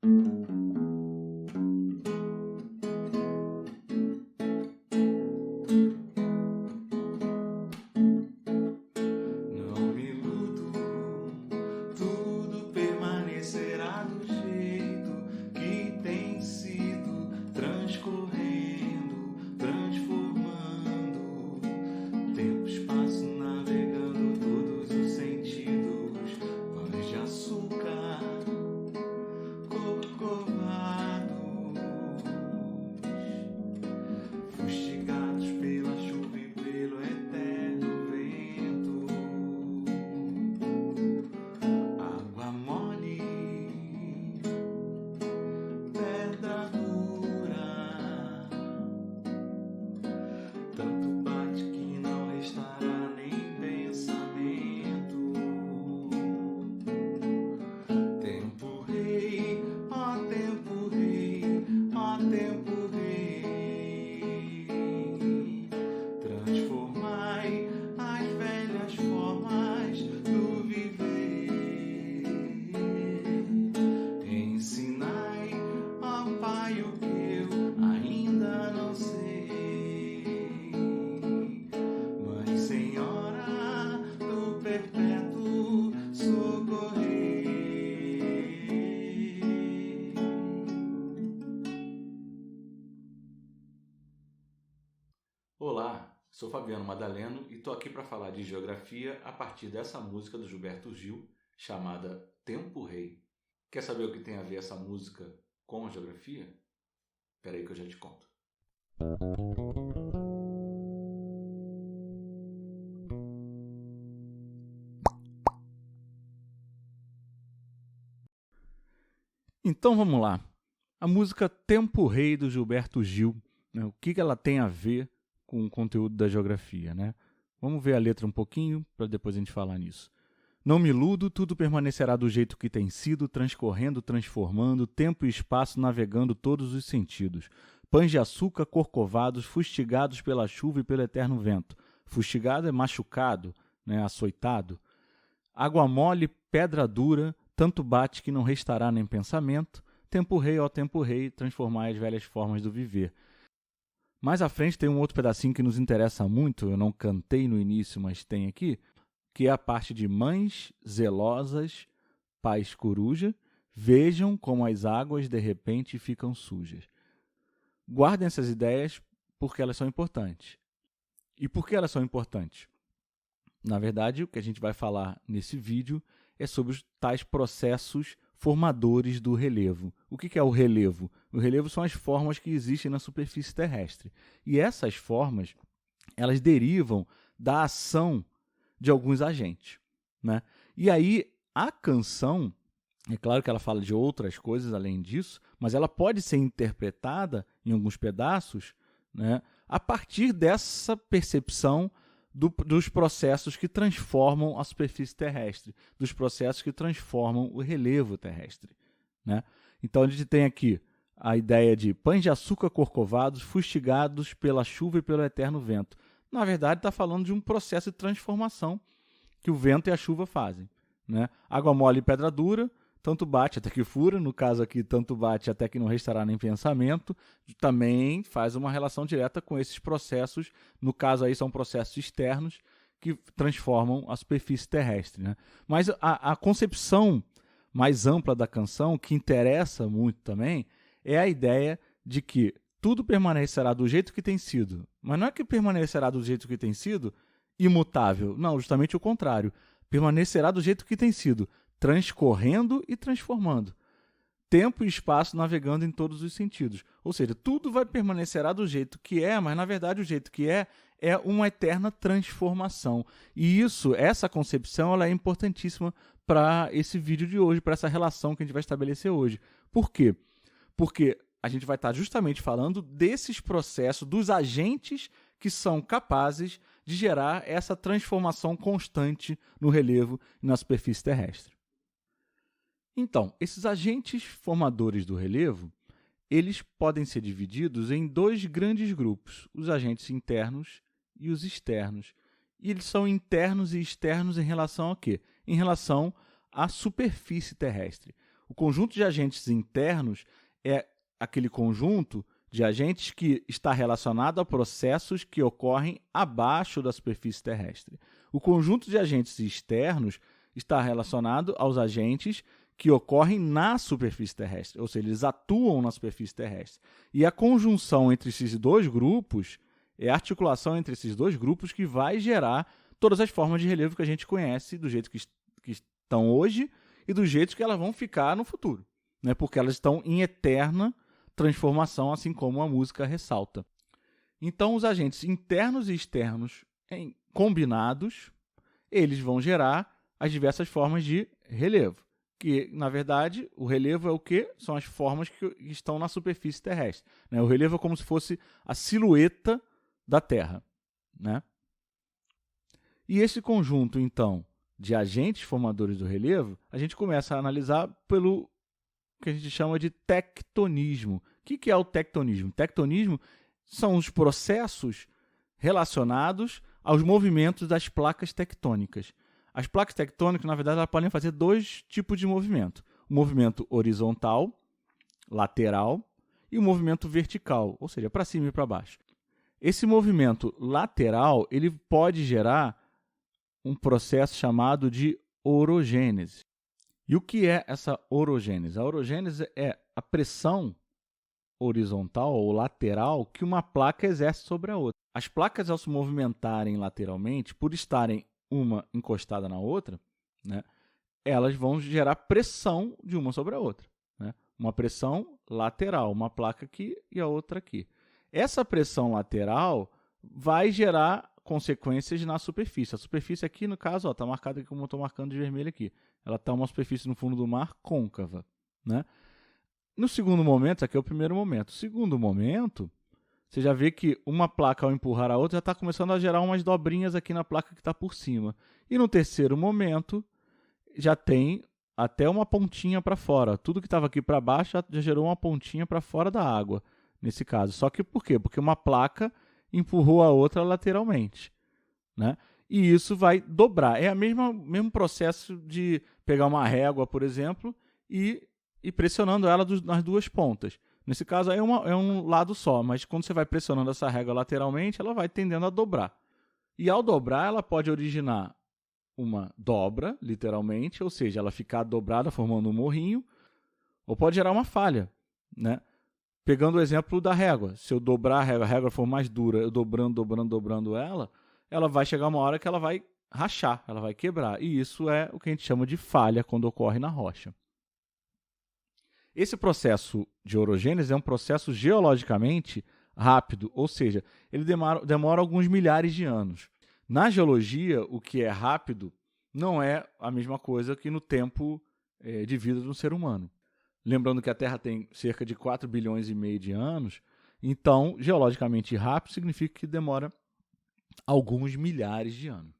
Não me iludo, tudo permanecerá do jeito que tem sido, transcorrendo, transformando, tempo, espaço, navegando todos os sentidos, pães de açúcar, corcovados, fustigados pela chuva e pelo eterno vento, água mole, pedra dura, tanto bate que não restará nem pensamento. Tempo rei, ó tempo rei, ó tempo rei, transformai as velhas formas do viver, ensinai, ó Pai, o que eu ainda não sei, Mãe Senhora do Perpétuo Socorrer. Olá, sou Fabiano Madaleno e estou aqui para falar de geografia a partir dessa música do Gilberto Gil, chamada Tempo Rei. Quer saber o que tem a ver essa música com a geografia? Espera aí que eu já te conto. Então vamos lá. A música Tempo Rei do Gilberto Gil, né? O que ela tem a ver com o conteúdo da geografia, né? Vamos ver a letra um pouquinho para depois a gente falar nisso. Não me iludo, tudo permanecerá do jeito que tem sido, transcorrendo, transformando, tempo e espaço navegando todos os sentidos. Pães de açúcar corcovados, fustigados pela chuva e pelo eterno vento. Fustigado é machucado, né, açoitado. Água mole, pedra dura, tanto bate que não restará nem pensamento. Tempo rei, ó tempo rei, transformai as velhas formas do viver. Mais à frente tem um outro pedacinho que nos interessa muito, eu não cantei no início, mas tem aqui, que é a parte de mães zelosas, pais coruja, vejam como as águas de repente ficam sujas. Guardem essas ideias porque elas são importantes. E por que elas são importantes? Na verdade, o que a gente vai falar nesse vídeo é sobre os tais processos formadores do relevo. O que é o relevo? O relevo são as formas que existem na superfície terrestre. E essas formas, elas derivam da ação de alguns agentes, né? E aí, a canção, é claro que ela fala de outras coisas além disso, mas ela pode ser interpretada em alguns pedaços, né, a partir dessa percepção dos processos que transformam a superfície terrestre, dos processos que transformam o relevo terrestre, né? Então, a gente tem aqui a ideia de pães de açúcar corcovados, fustigados pela chuva e pelo eterno vento. Na verdade, está falando de um processo de transformação que o vento e a chuva fazem, né? Água mole e pedra dura, tanto bate até que fura, no caso aqui, tanto bate até que não restará nem pensamento, também faz uma relação direta com esses processos, no caso aí são processos externos que transformam a superfície terrestre, né? Mas a concepção mais ampla da canção, que interessa muito também, é a ideia de que tudo permanecerá do jeito que tem sido, mas não é que permanecerá do jeito que tem sido imutável, não, justamente o contrário, permanecerá do jeito que tem sido, transcorrendo e transformando. Tempo e espaço navegando em todos os sentidos. Ou seja, tudo vai permanecerá do jeito que é, mas na verdade o jeito que é uma eterna transformação. E essa concepção, ela é importantíssima para esse vídeo de hoje, para essa relação que a gente vai estabelecer hoje. Por quê? Porque a gente vai estar justamente falando desses processos, dos agentes que são capazes de gerar essa transformação constante no relevo e na superfície terrestre. Então, esses agentes formadores do relevo, eles podem ser divididos em dois grandes grupos, os agentes internos e os externos. E eles são internos e externos em relação a quê? Em relação à superfície terrestre. O conjunto de agentes internos é aquele conjunto de agentes que está relacionado a processos que ocorrem abaixo da superfície terrestre. O conjunto de agentes externos está relacionado aos agentes que ocorrem na superfície terrestre, ou seja, eles atuam na superfície terrestre. E a conjunção entre esses dois grupos é a articulação entre esses dois grupos que vai gerar todas as formas de relevo que a gente conhece do jeito que estão hoje e do jeito que elas vão ficar no futuro, né? Porque elas estão em eterna transformação, assim como a música ressalta. Então, os agentes internos e externos combinados, eles vão gerar as diversas formas de relevo. Que, na verdade, o relevo é o quê? São as formas que estão na superfície terrestre, né? O relevo é como se fosse a silhueta da Terra, né? E esse conjunto, então, de agentes formadores do relevo, a gente começa a analisar pelo que a gente chama de tectonismo. O que é o tectonismo? Tectonismo são os processos relacionados aos movimentos das placas tectônicas. As placas tectônicas, na verdade, elas podem fazer dois tipos de movimento. O movimento horizontal, lateral, e o movimento vertical, ou seja, para cima e para baixo. Esse movimento lateral ele pode gerar um processo chamado de orogênese. E o que é essa orogênese? A orogênese é a pressão horizontal ou lateral que uma placa exerce sobre a outra. As placas, ao se movimentarem lateralmente, por estarem uma encostada na outra, né, elas vão gerar pressão de uma sobre a outra, né? Uma pressão lateral, uma placa aqui e a outra aqui. Essa pressão lateral vai gerar consequências na superfície. A superfície aqui, no caso, está marcada como eu estou marcando de vermelho aqui. Ela está uma superfície no fundo do mar côncava, né? No segundo momento, aqui é o primeiro momento. O segundo momento, você já vê que uma placa, ao empurrar a outra, já está começando a gerar umas dobrinhas aqui na placa que está por cima. E no terceiro momento, já tem até uma pontinha para fora. Tudo que estava aqui para baixo já gerou uma pontinha para fora da água, nesse caso. Só que por quê? Porque uma placa empurrou a outra lateralmente, né? E isso vai dobrar. É o mesmo processo de pegar uma régua, por exemplo, e pressionando ela nas duas pontas. Nesse caso, é um lado só, mas quando você vai pressionando essa régua lateralmente, ela vai tendendo a dobrar. E ao dobrar, ela pode originar uma dobra, literalmente, ou seja, ela ficar dobrada, formando um morrinho, ou pode gerar uma falha, né? Pegando o exemplo da régua. Se eu dobrar a régua for mais dura, eu dobrando ela vai chegar uma hora que ela vai rachar, ela vai quebrar. E isso é o que a gente chama de falha quando ocorre na rocha. Esse processo de orogênese é um processo geologicamente rápido, ou seja, ele demora alguns milhares de anos. Na geologia, o que é rápido não é a mesma coisa que no tempo de vida do ser humano. Lembrando que a Terra tem cerca de 4 bilhões e meio de anos, então, geologicamente rápido significa que demora alguns milhares de anos,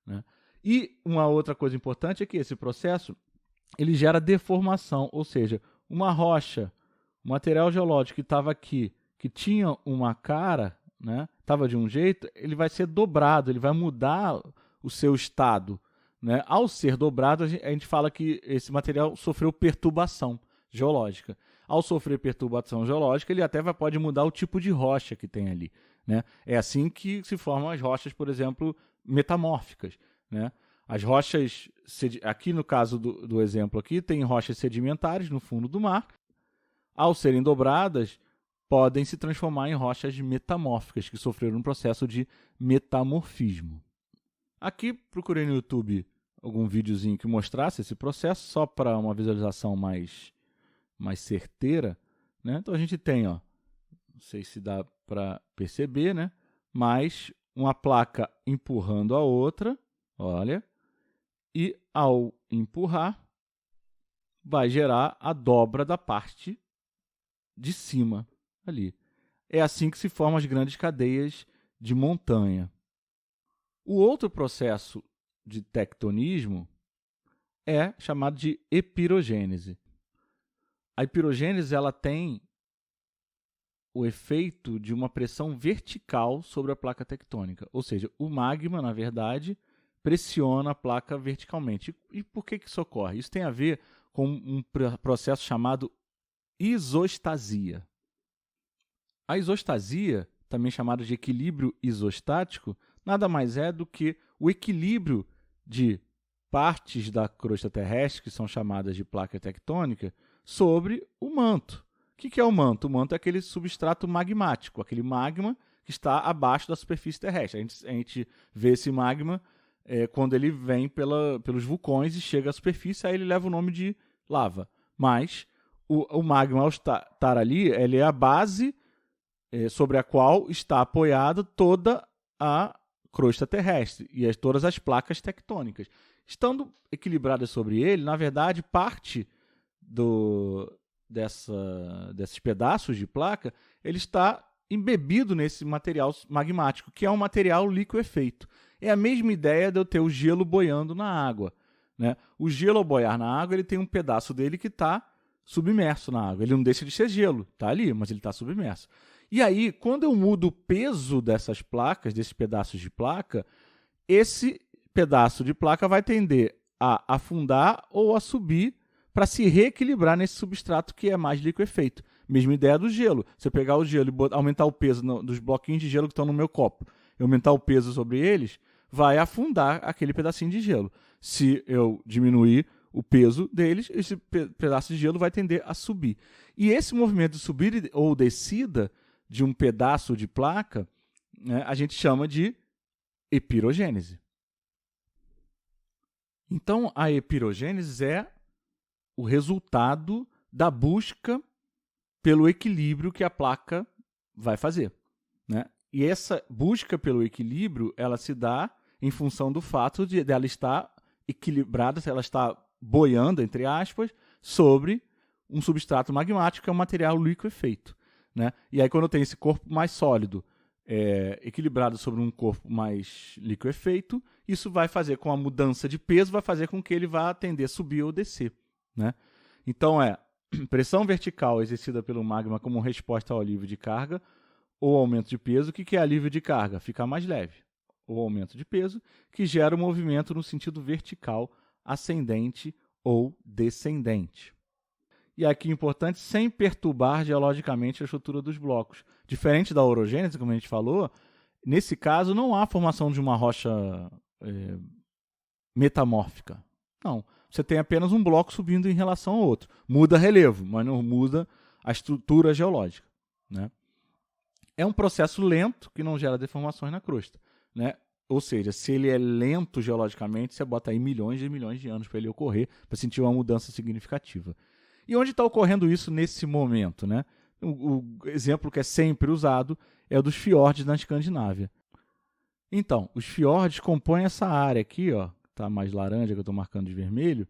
né? E uma outra coisa importante é que esse processo ele gera deformação, ou seja, uma rocha, um material geológico que estava aqui, que tinha uma cara, né, estava de um jeito, ele vai ser dobrado, ele vai mudar o seu estado, né? Ao ser dobrado, a gente fala que esse material sofreu perturbação geológica. Ao sofrer perturbação geológica, ele até pode mudar o tipo de rocha que tem ali, né? É assim que se formam as rochas, por exemplo, metamórficas, né? As rochas, aqui no caso do exemplo aqui, tem rochas sedimentares no fundo do mar. Ao serem dobradas, podem se transformar em rochas metamórficas, que sofreram um processo de metamorfismo. Aqui procurei no YouTube algum videozinho que mostrasse esse processo, só para uma visualização mais certeira, né? Então a gente tem, ó, não sei se dá para perceber, né? Mas uma placa empurrando a outra, olha, e ao empurrar, vai gerar a dobra da parte de cima ali. É assim que se formam as grandes cadeias de montanha. O outro processo de tectonismo é chamado de epirogênese. A epirogênese ela tem o efeito de uma pressão vertical sobre a placa tectônica. Ou seja, o magma, na verdade, pressiona a placa verticalmente. E por que isso ocorre? Isso tem a ver com um processo chamado isostasia. A isostasia, também chamada de equilíbrio isostático, nada mais é do que o equilíbrio de partes da crosta terrestre, que são chamadas de placa tectônica, sobre o manto. O que é o manto? O manto é aquele substrato magmático, aquele magma que está abaixo da superfície terrestre. A gente vê esse magma quando ele vem pelos vulcões e chega à superfície, aí ele leva o nome de lava. Mas o magma, ao estar ali, ele é a base sobre a qual está apoiada toda a crosta terrestre e todas as placas tectônicas. Estando equilibradas sobre ele, na verdade, parte desses pedaços de placa, ele está embebido nesse material magmático, que é um material liquefeito. É a mesma ideia de eu ter o gelo boiando na água, né? O gelo, ao boiar na água, ele tem um pedaço dele que está submerso na água. Ele não deixa de ser gelo, está ali, mas ele está submerso. E aí, quando eu mudo o peso dessas placas, desses pedaços de placa, esse pedaço de placa vai tender a afundar ou a subir para se reequilibrar nesse substrato que é mais liquefeito. Mesma ideia do gelo. Se eu pegar o gelo e aumentar o peso dos bloquinhos de gelo que estão no meu copo, e aumentar o peso sobre eles, vai afundar aquele pedacinho de gelo. Se eu diminuir o peso deles, esse pedaço de gelo vai tender a subir. E esse movimento de subida ou descida de um pedaço de placa, né, a gente chama de epirogênese. Então, a epirogênese é o resultado da busca pelo equilíbrio que a placa vai fazer, né? E essa busca pelo equilíbrio, ela se dá em função do fato de ela estar equilibrada, ela está boiando, entre aspas, sobre um substrato magmático, que é um material liquefeito, né? E aí, quando eu tenho esse corpo mais sólido equilibrado sobre um corpo mais liquefeito, isso vai fazer com a mudança de peso, vai fazer com que ele vá tender a subir ou descer, né? Então, pressão vertical exercida pelo magma como resposta ao alívio de carga ou aumento de peso. O que é alívio de carga? Ficar mais leve. Ou aumento de peso, que gera o movimento no sentido vertical, ascendente ou descendente. E aqui importante, sem perturbar geologicamente a estrutura dos blocos. Diferente da orogênese, como a gente falou, nesse caso não há formação de uma rocha metamórfica. Não, você tem apenas um bloco subindo em relação ao outro. Muda relevo, mas não muda a estrutura geológica, né? É um processo lento que não gera deformações na crosta, né? Ou seja, se ele é lento geologicamente, você bota aí milhões de anos para ele ocorrer, para sentir uma mudança significativa. E onde está ocorrendo isso nesse momento, né? O exemplo que é sempre usado é o dos fiordes na Escandinávia. Então, os fiordes compõem essa área aqui, ó, tá mais laranja, que eu estou marcando de vermelho,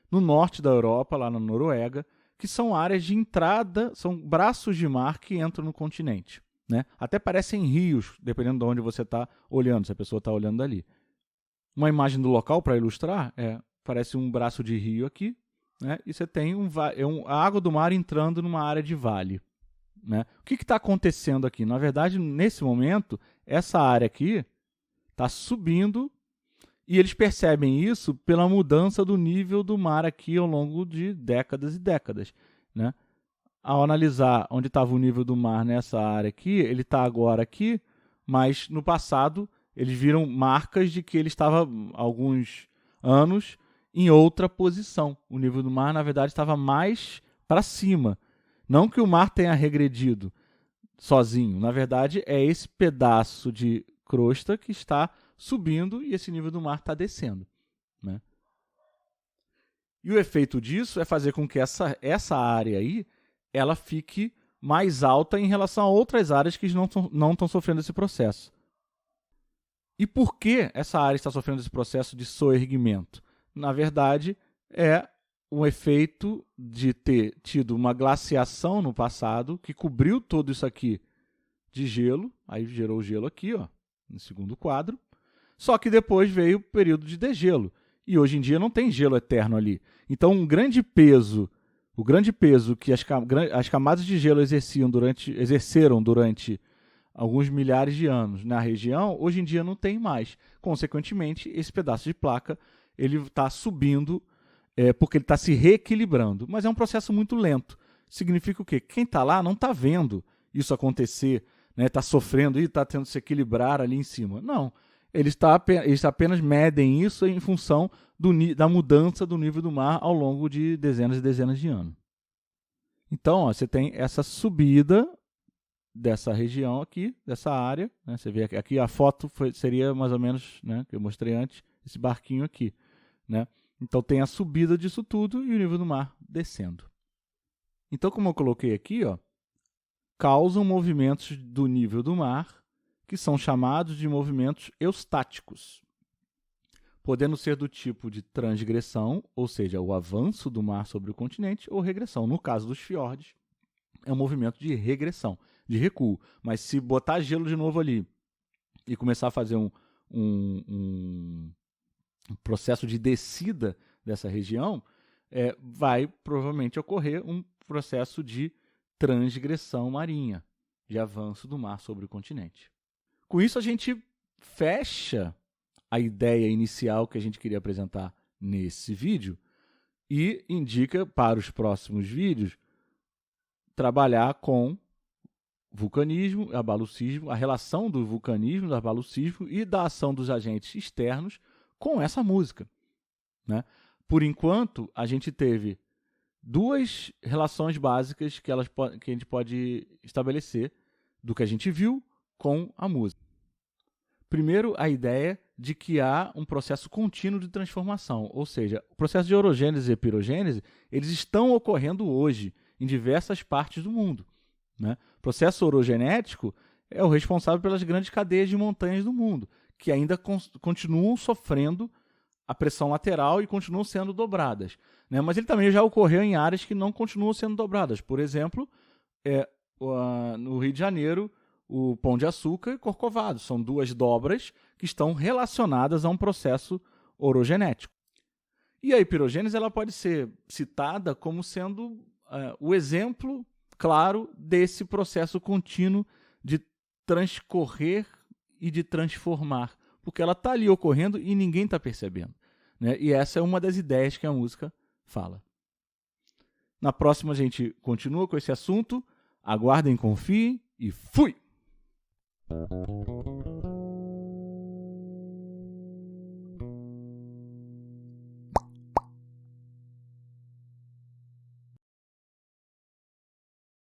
no norte da Europa, lá na Noruega, que são áreas de entrada, são braços de mar que entram no continente, né? Até parecem rios, dependendo de onde você está olhando, se a pessoa está olhando dali. Uma imagem do local para ilustrar parece um braço de rio aqui, né? E você tem a água do mar entrando numa área de vale, né? O que está acontecendo aqui? Na verdade, nesse momento, essa área aqui está subindo e eles percebem isso pela mudança do nível do mar aqui ao longo de décadas e décadas, né? Ao analisar onde estava o nível do mar nessa área aqui, ele está agora aqui, mas no passado eles viram marcas de que ele estava há alguns anos em outra posição. O nível do mar, na verdade, estava mais para cima. Não que o mar tenha regredido sozinho. Na verdade, é esse pedaço de crosta que está subindo e esse nível do mar está descendo, né? E o efeito disso é fazer com que essa área aí ela fique mais alta em relação a outras áreas que não estão sofrendo esse processo. E por que essa área está sofrendo esse processo de soerguimento? Na verdade, é um efeito de ter tido uma glaciação no passado que cobriu tudo isso aqui de gelo, aí gerou gelo aqui, ó, no segundo quadro, só que depois veio o período de degelo, e hoje em dia não tem gelo eterno ali. Então, o grande peso que as camadas de gelo exerceram durante alguns milhares de anos na região, hoje em dia não tem mais. Consequentemente, esse pedaço de placa ele está subindo porque ele está se reequilibrando. Mas é um processo muito lento. Significa o quê? Quem está lá não está vendo isso acontecer, está sofrendo e está tendo que se equilibrar ali em cima. Não. Eles apenas medem isso em função da mudança do nível do mar ao longo de dezenas e dezenas de anos. Então, você tem essa subida dessa região aqui, dessa área. Você vê aqui a foto seria mais ou menos, que eu mostrei antes, esse barquinho aqui. Então, tem a subida disso tudo e o nível do mar descendo. Então, como eu coloquei aqui, causam movimentos do nível do mar, que são chamados de movimentos eustáticos, podendo ser do tipo de transgressão, ou seja, o avanço do mar sobre o continente, ou regressão. No caso dos fiordes, é um movimento de regressão, de recuo. Mas se botar gelo de novo ali e começar a fazer um processo de descida dessa região, vai provavelmente ocorrer um processo de transgressão marinha, de avanço do mar sobre o continente. Com isso, a gente fecha a ideia inicial que a gente queria apresentar nesse vídeo e indica para os próximos vídeos trabalhar com vulcanismo, abalucismo, a relação do vulcanismo, do abalucismo e da ação dos agentes externos com essa música. Por enquanto, a gente teve duas relações básicas que a gente pode estabelecer do que a gente viu com a música. Primeiro, a ideia de que há um processo contínuo de transformação, ou seja, o processo de orogênese e pirogênese, eles estão ocorrendo hoje em diversas partes do mundo. O processo orogenético é o responsável pelas grandes cadeias de montanhas do mundo, que ainda continuam sofrendo a pressão lateral e continuam sendo dobradas. Mas ele também já ocorreu em áreas que não continuam sendo dobradas. Por exemplo, no Rio de Janeiro, o Pão de Açúcar e Corcovado. São duas dobras que estão relacionadas a um processo orogenético. E a pirogênese ela pode ser citada como sendo o exemplo claro desse processo contínuo de transcorrer e de transformar, porque ela está ali ocorrendo e ninguém está percebendo. E essa é uma das ideias que a música fala. Na próxima a gente continua com esse assunto. Aguardem, confiem e fui!